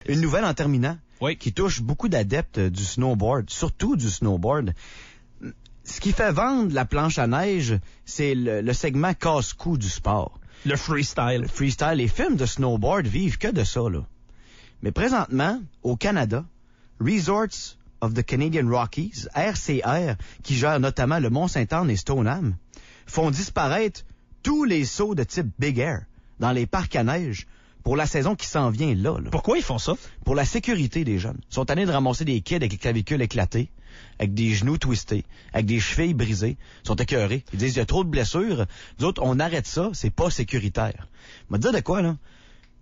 Une nouvelle en terminant Oui. qui touche beaucoup d'adeptes du snowboard, surtout du snowboard. Ce qui fait vendre la planche à neige, c'est le segment casse-cou du sport. Le freestyle. Le freestyle, les films de snowboard vivent que de ça, là. Mais présentement, au Canada, Resorts of the Canadian Rockies, RCR, qui gère notamment le Mont-Saint-Anne et Stoneham, font disparaître tous les sauts de type Big Air dans les parcs à neige pour la saison qui s'en vient là. Pourquoi ils font ça? Pour la sécurité des jeunes. Ils sont tannés de ramasser des kids avec les clavicules éclatées, avec des genoux twistés, avec des chevilles brisées. Ils sont écœurés. Ils disent, il y a trop de blessures. Nous autres, on arrête ça, c'est pas sécuritaire. Je vais te dire de quoi, là?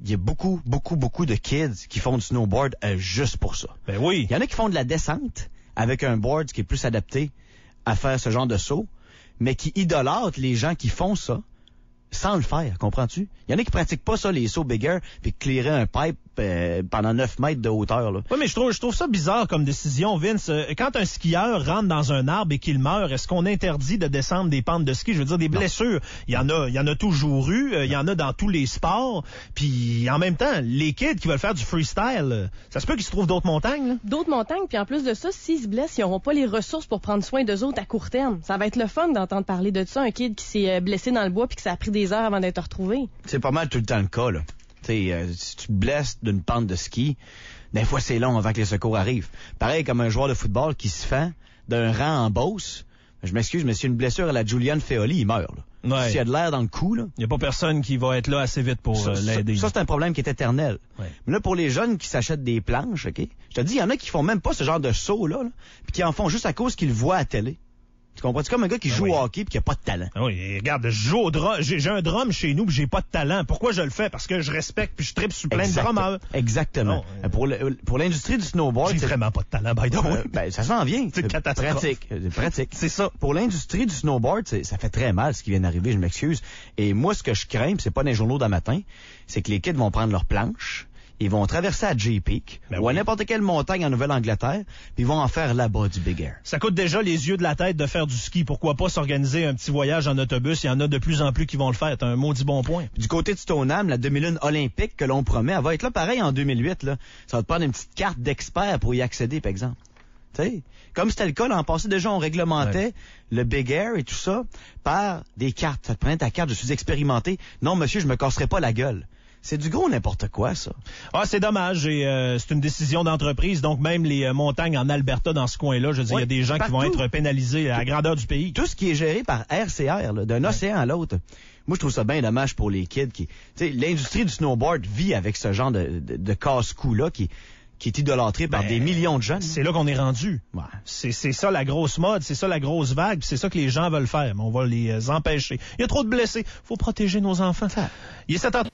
Il y a beaucoup de kids qui font du snowboard juste pour ça. Ben oui. Il y en a qui font de la descente avec un board qui est plus adapté à faire ce genre de saut, mais qui idolâtrent les gens qui font ça sans le faire, comprends-tu? Il y en a qui pratiquent pas ça, les sauts big air, puis clearer un pipe pendant 9 mètres de hauteur, là. Oui, mais je trouve ça bizarre comme décision, Vince. Quand un skieur rentre dans un arbre et qu'il meurt, est-ce qu'on interdit de descendre des pentes de ski? Je veux dire, des blessures, il y en a toujours eu, il y en a dans tous les sports. Puis en même temps, les kids qui veulent faire du freestyle, ça se peut qu'ils se trouvent d'autres montagnes, là? D'autres montagnes, puis en plus de ça, s'ils se blessent, ils n'auront pas les ressources pour prendre soin d'eux autres à court terme. Ça va être le fun d'entendre parler de ça, un kid qui s'est blessé dans le bois puis que ça a pris des heures avant d'être retrouvé. C'est pas mal tout le temps le cas, là. Si tu te blesses d'une pente de ski, des fois c'est long avant que les secours arrivent. Pareil comme un joueur de football qui se fend d'un rang en Beauce. Je m'excuse, mais s'il y a une blessure à la Julian Feoli, il meurt. Là. Ouais. S'il y a de l'air dans le cou, là. Il n'y a pas personne qui va être là assez vite pour l'aider. Ça, c'est un problème qui est éternel. Ouais. Mais là, pour les jeunes qui s'achètent des planches, OK? Je te dis, il y en a qui font même pas ce genre de saut-là, puis qui en font juste à cause qu'ils le voient à télé. Tu comprends? C'est comme un gars qui joue au hockey puis qui a pas de talent. Ah oui, regarde, je joue au drum. J'ai un drum chez nous puis j'ai pas de talent. Pourquoi je le fais? Parce que je respecte puis je tripe sur plein de drummers. Exactement. Non, pour l'industrie du snowboard... J'ai vraiment pas de talent, by the way. Ça s'en vient. C'est catastrophe. Pratique. C'est ça. Pour l'industrie du snowboard, ça fait très mal ce qui vient d'arriver, je m'excuse. Et moi, ce que je crains, c'est pas dans les journaux d'un matin, c'est que les kids vont prendre leurs planches, ils vont traverser à J-Peak ou à n'importe quelle montagne en Nouvelle-Angleterre, puis ils vont en faire là-bas du Big Air. Ça coûte déjà les yeux de la tête de faire du ski. Pourquoi pas s'organiser un petit voyage en autobus? Il y en a de plus en plus qui vont le faire. T'as un maudit bon point. Du côté de Stoneham, la demi-lune olympique que l'on promet, elle va être là pareil en 2008. Là. Ça va te prendre une petite carte d'expert pour y accéder, par exemple. T'sais, comme c'était le cas l'an passé, déjà on réglementait le Big Air et tout ça par des cartes. Ça te prenait ta carte, je suis expérimenté. Non, monsieur, je me casserai pas la gueule. C'est du gros n'importe quoi, ça. Ah, c'est dommage. Et c'est une décision d'entreprise. Donc, même les montagnes en Alberta, dans ce coin-là, je veux dire, il y a des gens qui vont être pénalisés à la grandeur du pays. Tout ce qui est géré par RCR, là, d'un océan à l'autre. Moi, je trouve ça bien dommage pour les kids qui... Tu sais, l'industrie du snowboard vit avec ce genre de casse-cou-là qui est idolâtré par des millions de jeunes. C'est là qu'on est rendu. Ouais. C'est ça la grosse mode, c'est ça la grosse vague, c'est ça que les gens veulent faire. Mais on va les empêcher. Il y a trop de blessés. Faut protéger nos enfants. Il est 7h...